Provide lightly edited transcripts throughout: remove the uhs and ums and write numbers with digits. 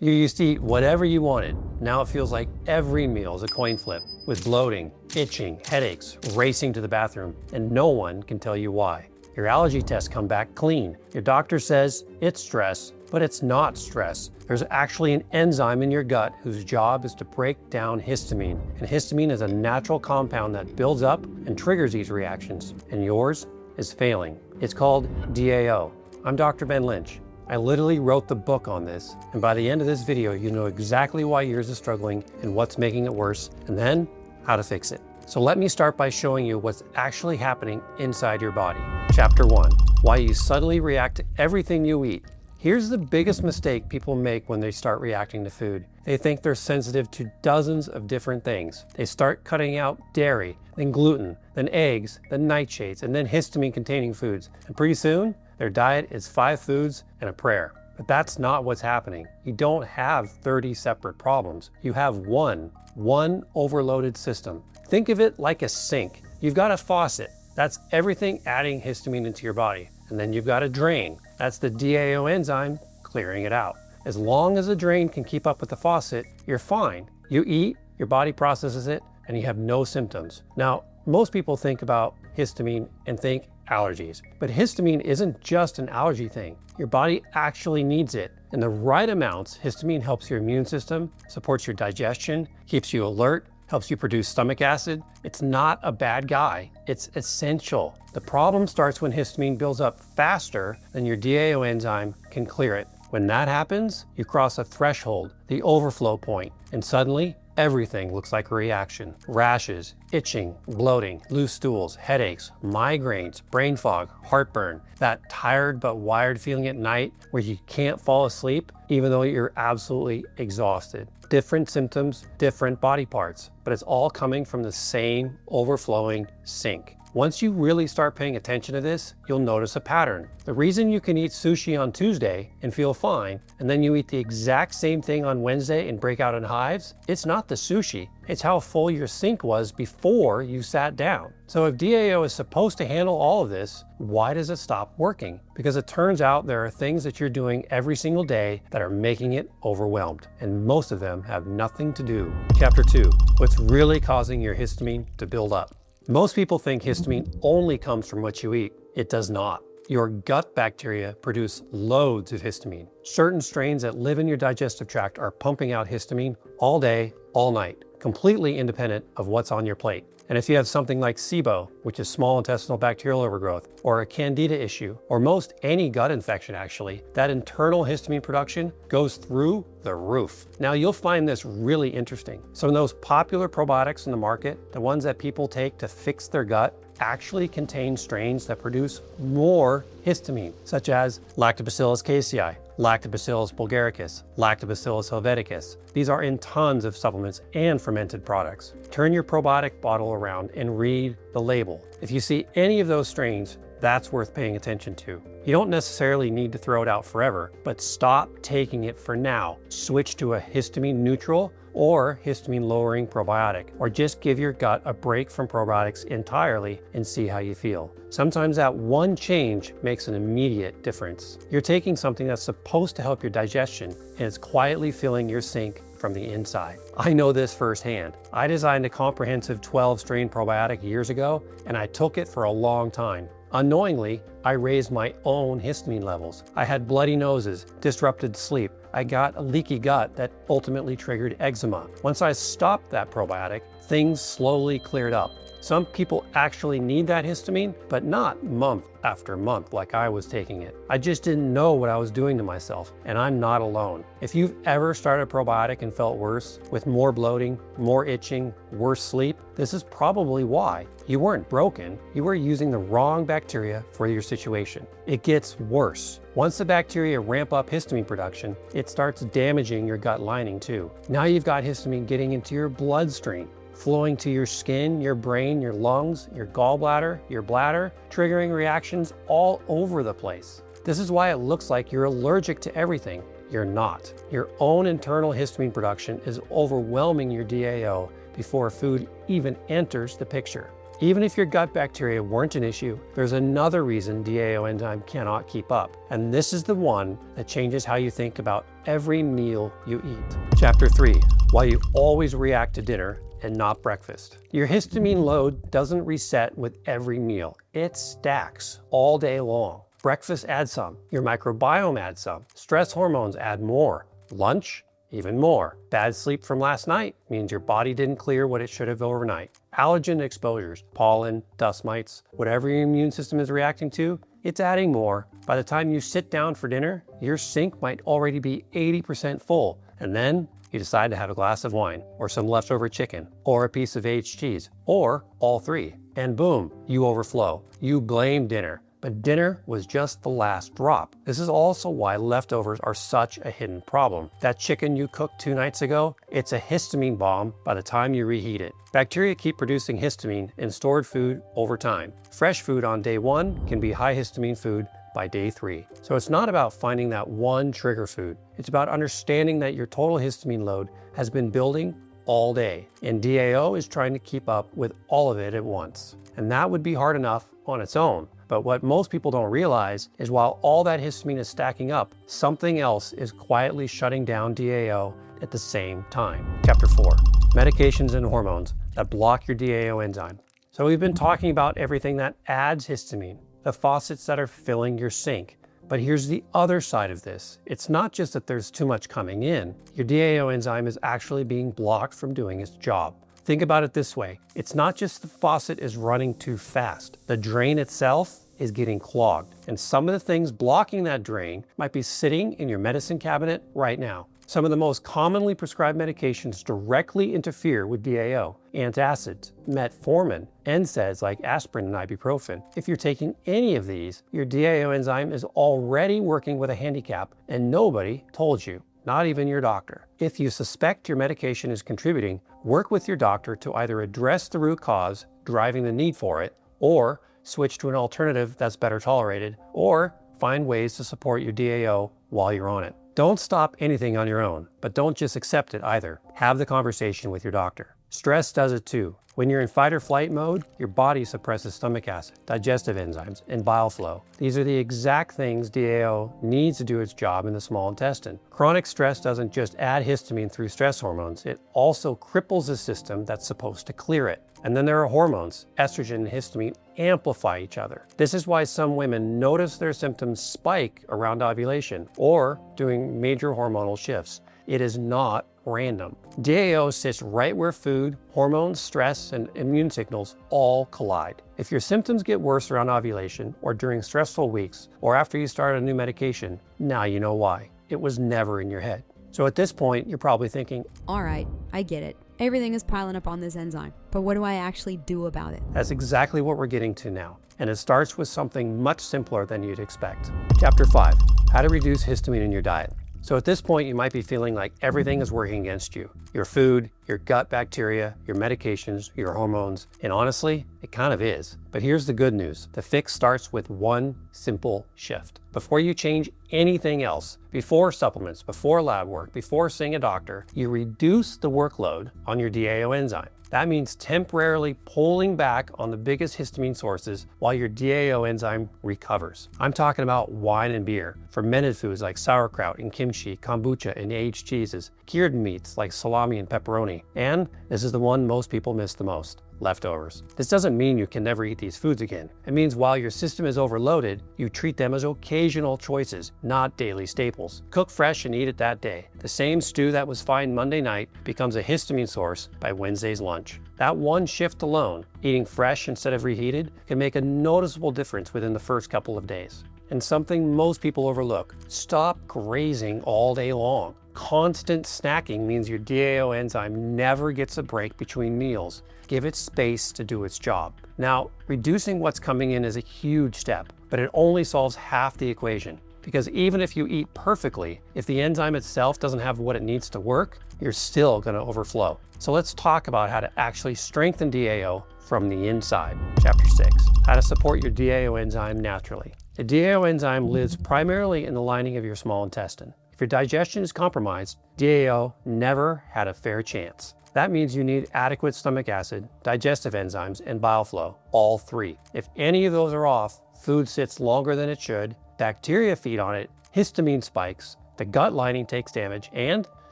You used to eat whatever you wanted. Now it feels like every meal is a coin flip, with bloating, itching, headaches, racing to the bathroom, and no one can tell you why. Your allergy tests come back clean. Your doctor says it's stress, but it's not stress. There's actually an enzyme in your gut whose job is to break down histamine. And histamine is a natural compound that builds up and triggers these reactions. And yours is failing. It's called DAO. I'm Dr. Ben Lynch. I literally wrote the book on this, and by the end of this video, you know exactly why yours is struggling and what's making it worse, and then how to fix it. So let me start by showing you what's actually happening inside your body. Chapter 1, why you suddenly react to everything you eat. Here's the biggest mistake people make when they start reacting to food. They think they're sensitive to dozens of different things. They start cutting out dairy, then gluten, then eggs, then nightshades, and then histamine-containing foods. And pretty soon, their diet is 5 foods and a prayer. But that's not what's happening. You don't have 30 separate problems. You have one overloaded system. Think of it like a sink. You've got a faucet. That's everything adding histamine into your body. And then you've got a drain. That's the DAO enzyme clearing it out. As long as the drain can keep up with the faucet, you're fine. You eat, your body processes it, and you have no symptoms. Now, most people think about histamine and think allergies. But histamine isn't just an allergy thing. Your body actually needs it. In the right amounts, histamine helps your immune system, supports your digestion, keeps you alert, helps you produce stomach acid. It's not a bad guy. It's essential. The problem starts when histamine builds up faster than your DAO enzyme can clear it. When that happens, you cross a threshold, the overflow point, and suddenly everything looks like a reaction. Rashes, itching, bloating, loose stools, headaches, migraines, brain fog, heartburn, that tired but wired feeling at night where you can't fall asleep even though you're absolutely exhausted. Different symptoms, different body parts, but it's all coming from the same overflowing sink. Once you really start paying attention to this, you'll notice a pattern. The reason you can eat sushi on Tuesday and feel fine, and then you eat the exact same thing on Wednesday and break out in hives, it's not the sushi, it's how full your sink was before you sat down. So if DAO is supposed to handle all of this, why does it stop working? Because it turns out there are things that you're doing every single day that are making it overwhelmed, and most of them have nothing to do. Chapter 2, what's really causing your histamine to build up. Most people think histamine only comes from what you eat. It does not. Your gut bacteria produce loads of histamine. Certain strains that live in your digestive tract are pumping out histamine all day, all night, completely independent of what's on your plate. And if you have something like SIBO, which is small intestinal bacterial overgrowth, or a candida issue, or most any gut infection actually, that internal histamine production goes through the roof. Now you'll find this really interesting. Some of those popular probiotics in the market, the ones that people take to fix their gut, actually contain strains that produce more histamine, such as Lactobacillus casei, Lactobacillus bulgaricus, Lactobacillus helveticus. These are in tons of supplements and fermented products. Turn your probiotic bottle around and read the label. If you see any of those strains, that's worth paying attention to. You don't necessarily need to throw it out forever, but stop taking it for now. Switch to a histamine neutral or histamine lowering probiotic, or just give your gut a break from probiotics entirely and see how you feel. Sometimes that one change makes an immediate difference. You're taking something that's supposed to help your digestion and it's quietly filling your sink from the inside. I know this firsthand. I designed a comprehensive 12-strain probiotic years ago, and I took it for a long time. Unknowingly, I raised my own histamine levels. I had bloody noses, disrupted sleep. I got a leaky gut that ultimately triggered eczema. Once I stopped that probiotic, things slowly cleared up. Some people actually need that histamine, but not month after month like I was taking it. I just didn't know what I was doing to myself, and I'm not alone. If you've ever started a probiotic and felt worse, with more bloating, more itching, worse sleep, this is probably why. You weren't broken, you were using the wrong bacteria for your situation. It gets worse. Once the bacteria ramp up histamine production, it starts damaging your gut lining too. Now you've got histamine getting into your bloodstream, flowing to your skin, your brain, your lungs, your gallbladder, your bladder, triggering reactions all over the place. This is why it looks like you're allergic to everything. You're not. Your own internal histamine production is overwhelming your DAO before food even enters the picture. Even if your gut bacteria weren't an issue, there's another reason DAO enzyme cannot keep up. And this is the one that changes how you think about every meal you eat. Chapter 3, why you always react to dinner and not breakfast. Your histamine load doesn't reset with every meal. It stacks all day long. Breakfast adds some, your microbiome adds some, stress hormones add more, lunch, even more. Bad sleep from last night means your body didn't clear what it should have overnight. Allergen exposures, pollen, dust mites, whatever your immune system is reacting to, it's adding more. By the time you sit down for dinner, your sink might already be 80% full, and then you decide to have a glass of wine, or some leftover chicken, or a piece of aged cheese, or all three. And boom, you overflow. You blame dinner. But dinner was just the last drop. This is also why leftovers are such a hidden problem. That chicken you cooked 2 nights ago, it's a histamine bomb by the time you reheat it. Bacteria keep producing histamine in stored food over time. Fresh food on day 1 can be high histamine food by day 3. So it's not about finding that one trigger food. It's about understanding that your total histamine load has been building all day, and DAO is trying to keep up with all of it at once. And that would be hard enough on its own. But what most people don't realize is while all that histamine is stacking up, something else is quietly shutting down DAO at the same time. Chapter 4, medications and hormones that block your DAO enzyme. So we've been talking about everything that adds histamine, the faucets that are filling your sink. But here's the other side of this. It's not just that there's too much coming in. Your DAO enzyme is actually being blocked from doing its job. Think about it this way. It's not just the faucet is running too fast. The drain itself is getting clogged. And some of the things blocking that drain might be sitting in your medicine cabinet right now. Some of the most commonly prescribed medications directly interfere with DAO. Antacids, metformin, NSAIDs like aspirin and ibuprofen. If you're taking any of these, your DAO enzyme is already working with a handicap and nobody told you. Not even your doctor. If you suspect your medication is contributing, work with your doctor to either address the root cause driving the need for it, or switch to an alternative that's better tolerated, or find ways to support your DAO while you're on it. Don't stop anything on your own, but don't just accept it either. Have the conversation with your doctor. Stress does it too. When you're in fight or flight mode, your body suppresses stomach acid, digestive enzymes, and bile flow. These are the exact things DAO needs to do its job in the small intestine. Chronic stress doesn't just add histamine through stress hormones, it also cripples the system that's supposed to clear it. And then there are hormones. Estrogen and histamine amplify each other. This is why some women notice their symptoms spike around ovulation or during major hormonal shifts. It is not random. DAO sits right where food, hormones, stress, and immune signals all collide. If your symptoms get worse around ovulation or during stressful weeks or after you start a new medication, now you know why. It was never in your head. So at this point, you're probably thinking, all right, I get it. Everything is piling up on this enzyme, but what do I actually do about it? That's exactly what we're getting to now. And it starts with something much simpler than you'd expect. Chapter 5, how to reduce histamine in your diet. So at this point, you might be feeling like everything is working against you. Your food, your gut bacteria, your medications, your hormones, and honestly, it kind of is. But here's the good news. The fix starts with one simple shift. Before you change anything else, before supplements, before lab work, before seeing a doctor, you reduce the workload on your DAO enzyme. That means temporarily pulling back on the biggest histamine sources while your DAO enzyme recovers. I'm talking about wine and beer, fermented foods like sauerkraut and kimchi, kombucha and aged cheeses, cured meats like salami and pepperoni, and this is the one most people miss the most, leftovers. This doesn't mean you can never eat these foods again. It means while your system is overloaded, you treat them as occasional choices, not daily staples. Cook fresh and eat it that day. The same stew that was fine Monday night becomes a histamine source by Wednesday's lunch. That one shift alone, eating fresh instead of reheated, can make a noticeable difference within the first couple of days. And something most people overlook, stop grazing all day long. Constant snacking means your DAO enzyme never gets a break between meals. Give it space to do its job. Now, reducing what's coming in is a huge step, but it only solves half the equation. Because even if you eat perfectly, if the enzyme itself doesn't have what it needs to work, you're still going to overflow. So let's talk about how to actually strengthen DAO from the inside. Chapter 6, how to support your DAO enzyme naturally. The DAO enzyme lives primarily in the lining of your small intestine. If your digestion is compromised, DAO never had a fair chance. That means you need adequate stomach acid, digestive enzymes, and bile flow, all three. If any of those are off, food sits longer than it should, bacteria feed on it, histamine spikes, the gut lining takes damage, and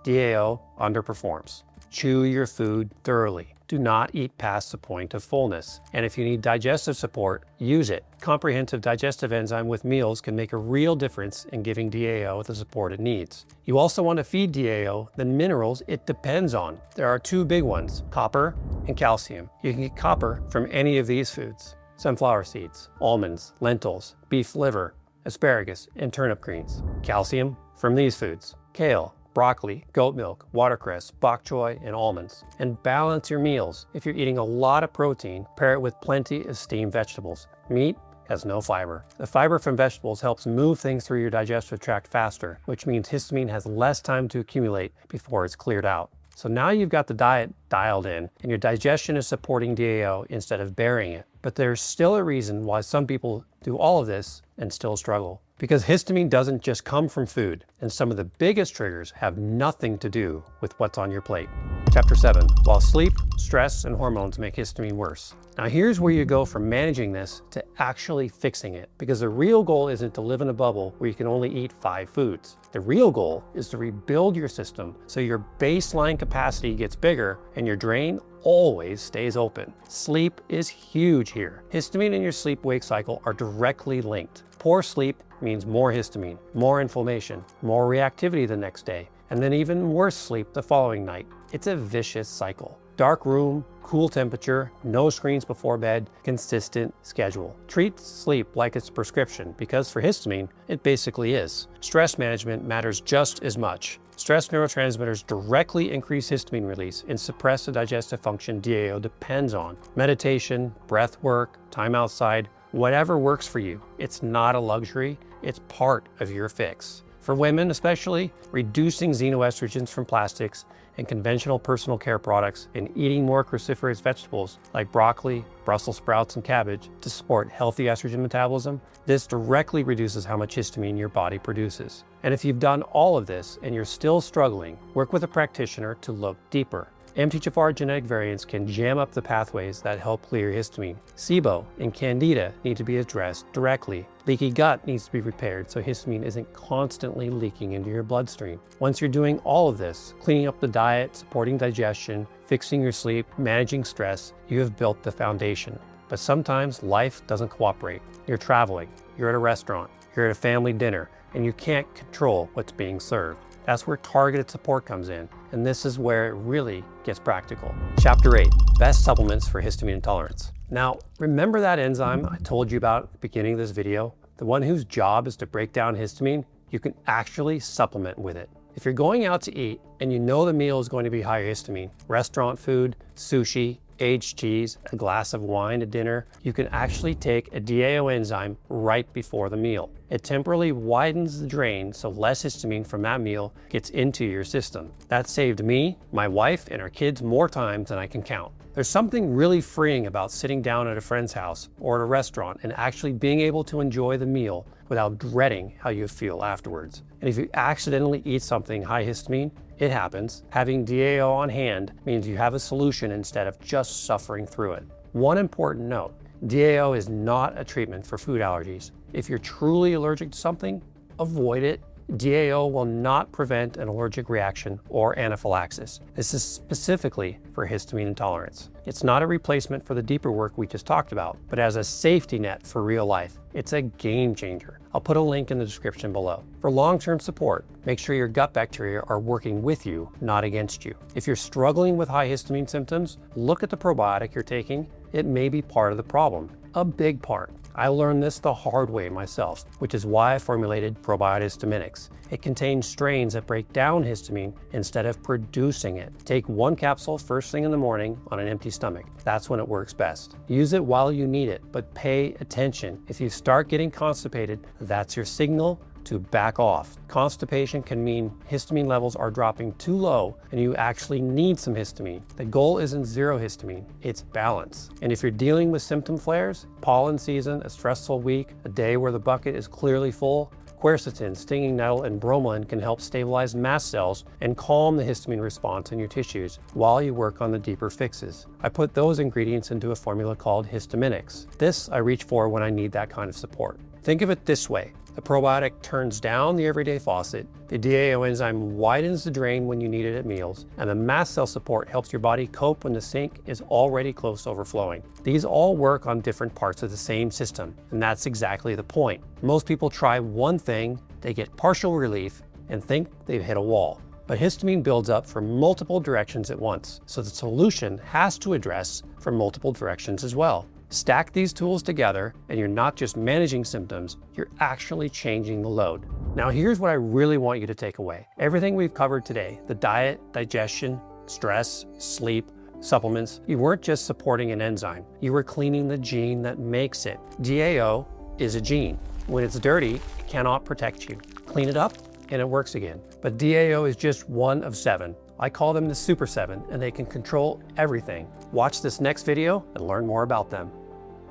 DAO underperforms. Chew your food thoroughly. Do not eat past the point of fullness. And if you need digestive support, use it. Comprehensive digestive enzyme with meals can make a real difference in giving DAO the support it needs. You also want to feed DAO the minerals it depends on. There are two big ones, copper and calcium. You can get copper from any of these foods: sunflower seeds, almonds, lentils, beef liver, asparagus, and turnip greens. Calcium from these foods: kale, broccoli, goat milk, watercress, bok choy, and almonds. And balance your meals. If you're eating a lot of protein, pair it with plenty of steamed vegetables. Meat has no fiber. The fiber from vegetables helps move things through your digestive tract faster, which means histamine has less time to accumulate before it's cleared out. So now you've got the diet dialed in, and your digestion is supporting DAO instead of burying it. But there's still a reason why some people do all of this and still struggle. Because histamine doesn't just come from food, and some of the biggest triggers have nothing to do with what's on your plate. Chapter 7, while sleep, stress, and hormones make histamine worse. Now here's where you go from managing this to actually fixing it, because the real goal isn't to live in a bubble where you can only eat 5 foods. The real goal is to rebuild your system so your baseline capacity gets bigger and your drain always stays open. Sleep is huge here. Histamine and your sleep-wake cycle are directly linked. Poor sleep means more histamine, more inflammation, more reactivity the next day, and then even worse sleep the following night. It's a vicious cycle. Dark room, cool temperature, no screens before bed, consistent schedule. Treat sleep like it's a prescription, because for histamine, it basically is. Stress management matters just as much. Stress neurotransmitters directly increase histamine release and suppress the digestive function DAO depends on. Meditation, breath work, time outside, whatever works for you. It's not a luxury, it's part of your fix. For women especially, reducing xenoestrogens from plastics and conventional personal care products and eating more cruciferous vegetables like broccoli, Brussels sprouts, and cabbage to support healthy estrogen metabolism, this directly reduces how much histamine your body produces. And if you've done all of this and you're still struggling, work with a practitioner to look deeper. MTHFR genetic variants can jam up the pathways that help clear histamine. SIBO and Candida need to be addressed directly. Leaky gut needs to be repaired so histamine isn't constantly leaking into your bloodstream. Once you're doing all of this, cleaning up the diet, supporting digestion, fixing your sleep, managing stress, you have built the foundation. But sometimes life doesn't cooperate. You're traveling, you're at a restaurant, you're at a family dinner, and you can't control what's being served. That's where targeted support comes in, and this is where it really gets practical. Chapter 8, best supplements for histamine intolerance. Now, remember that enzyme I told you about at the beginning of this video? The one whose job is to break down histamine? You can actually supplement with it. If you're going out to eat and you know the meal is going to be high histamine, restaurant food, sushi, aged cheese, a glass of wine at dinner, you can actually take a DAO enzyme right before the meal. It temporarily widens the drain so less histamine from that meal gets into your system. That saved me, my wife, and our kids more times than I can count. There's something really freeing about sitting down at a friend's house or at a restaurant and actually being able to enjoy the meal without dreading how you feel afterwards. And if you accidentally eat something high histamine, it happens. Having DAO on hand means you have a solution instead of just suffering through it. One important note, DAO is not a treatment for food allergies. If you're truly allergic to something, avoid it. DAO will not prevent an allergic reaction or anaphylaxis. This is specifically for histamine intolerance. It's not a replacement for the deeper work we just talked about, but as a safety net for real life, it's a game changer. I'll put a link in the description below. For long-term support, make sure your gut bacteria are working with you, not against you. If you're struggling with high histamine symptoms, look at the probiotic you're taking. It may be part of the problem, a big part. I learned this the hard way myself, which is why I formulated Probiotics Dominix. It contains strains that break down histamine instead of producing it. Take 1 capsule first thing in the morning on an empty stomach. That's when it works best. Use it while you need it, but pay attention. If you start getting constipated, that's your signal to back off. Constipation can mean histamine levels are dropping too low and you actually need some histamine. The goal isn't zero histamine, it's balance. And if you're dealing with symptom flares, pollen season, a stressful week, a day where the bucket is clearly full, Quercetin, stinging nettle, and bromelain can help stabilize mast cells and calm the histamine response in your tissues while you work on the deeper fixes. I put those ingredients into a formula called Histaminics. This I reach for when I need that kind of support. Think of it this way. The probiotic turns down the everyday faucet, the DAO enzyme widens the drain when you need it at meals, and the mast cell support helps your body cope when the sink is already close to overflowing. These all work on different parts of the same system, and that's exactly the point. Most people try one thing, they get partial relief, and think they've hit a wall. But histamine builds up from multiple directions at once, so the solution has to address from multiple directions as well. Stack these tools together and you're not just managing symptoms, you're actually changing the load. Now here's what I really want you to take away. Everything we've covered today, the diet, digestion, stress, sleep, supplements, you weren't just supporting an enzyme, you were cleaning the gene that makes it. DAO is a gene. When it's dirty, it cannot protect you. Clean it up and it works again. But DAO is just one of 7. I call them the Super 7, and they can control everything. Watch this next video and learn more about them.